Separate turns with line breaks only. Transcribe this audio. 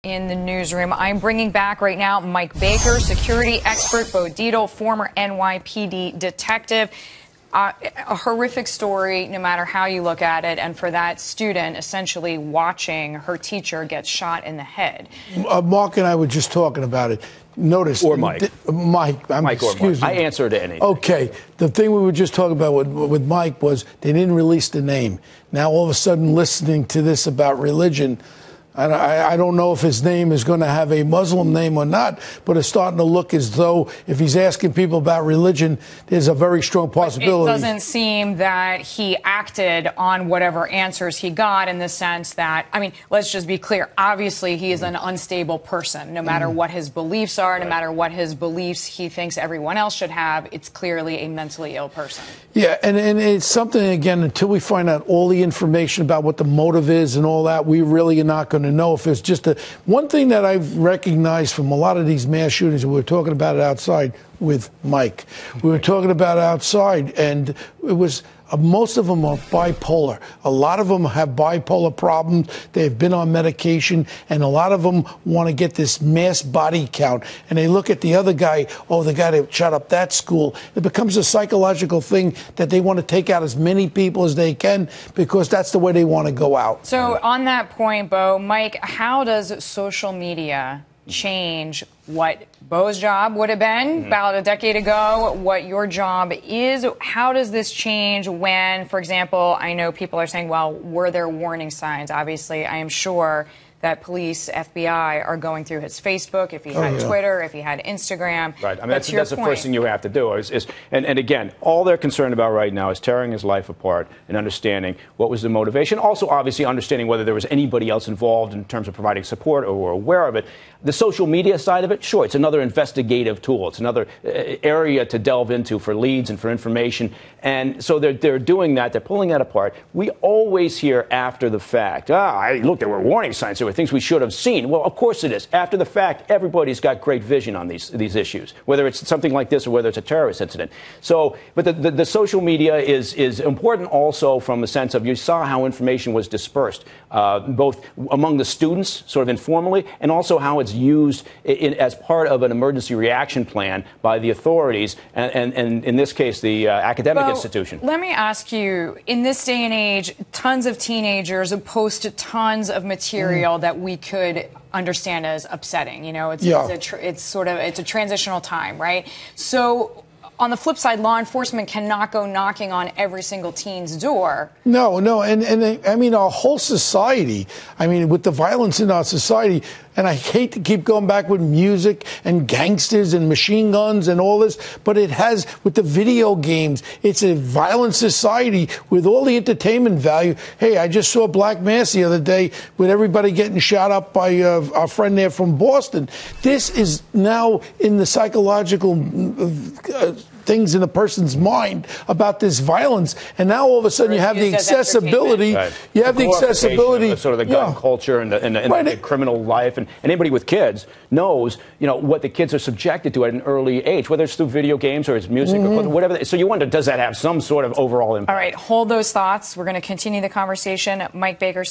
In the newsroom, I'm bringing back right now Mike Baker, security expert, Dietl, former NYPD detective. A horrific story, no matter how you look at it, and for that student essentially watching her teacher get shot in the head.
Mark and I were just talking about it. Notice.
Or Mike.
Mike or Mike.
I answer to anything.
Okay. The thing we were just talking about with Mike was they didn't release the name. Now, all of a sudden, listening to this about religion, I don't know if his name is going to have a Muslim name or not, but it's starting to look as though if he's asking people about religion, there's a very strong possibility.
It doesn't seem that he acted on whatever answers he got, in the sense that, I mean, let's just be clear. Obviously, he is an unstable person. No matter what his beliefs are, no matter what his beliefs he thinks everyone else should have, it's clearly a mentally ill person.
Yeah, and it's something, again, until we find out all the information about what the motive is and all that, we really are not going to know if it's just one thing that I've recognized from a lot of these mass shootings, and we were talking about it outside with Mike. We were talking about it outside, and it was most of them are bipolar. A lot of them have bipolar problems. They've been on medication, and a lot of them want to get this mass body count. And they look at the other guy, oh, the guy that shot up that school. It becomes a psychological thing that they want to take out as many people as they can because that's the way they want to go out.
So on that point, Bo, Mike, how does social media change what Bo's job would have been about a decade ago, what your job is? How does this change when, for example, I know people are saying, well, were there warning signs? Obviously, I am sure that police, FBI, are going through his Facebook, if he had Twitter, if he had Instagram.
Right. I mean, that's the first thing you have to do. And again, all they're concerned about right now is tearing his life apart and understanding what was the motivation. Also, obviously, understanding whether there was anybody else involved in terms of providing support or were aware of it. The social media side of it, sure, it's another investigative tool. It's another area to delve into for leads and for information. And so they're doing that. They're pulling that apart. We always hear after the fact, look, there were warning signs. There were things we should have seen. Well, of course it is. After the fact, everybody's got great vision on these issues, whether it's something like this or whether it's a terrorist incident. So, but the social media is important also from the sense of you saw how information was dispersed, both among the students, sort of informally, and also how it's used as part of an emergency reaction plan by the authorities, and in this case, the academic institution.
Let me ask you, in this day and age, tons of teenagers post tons of material that we could understand as upsetting. You know, it's a transitional time, right? So on the flip side, law enforcement cannot go knocking on every single teen's door. No,
and I mean, our whole society, I mean, with the violence in our society, and I hate to keep going back with music and gangsters and machine guns and all this, but it has, with the video games, it's a violent society with all the entertainment value. Hey, I just saw Black Mass the other day with everybody getting shot up by our friend there from Boston. This is now in the psychological things in a person's mind about this violence, and now all of a sudden you have the accessibility.
Right.
You have the accessibility,
of sort of the gun culture and the criminal life, and anybody with kids knows, you know, what the kids are subjected to at an early age, whether it's through video games or it's music or whatever. So you wonder, does that have some sort of overall impact?
All right, hold those thoughts. We're going to continue the conversation. Mike Baker.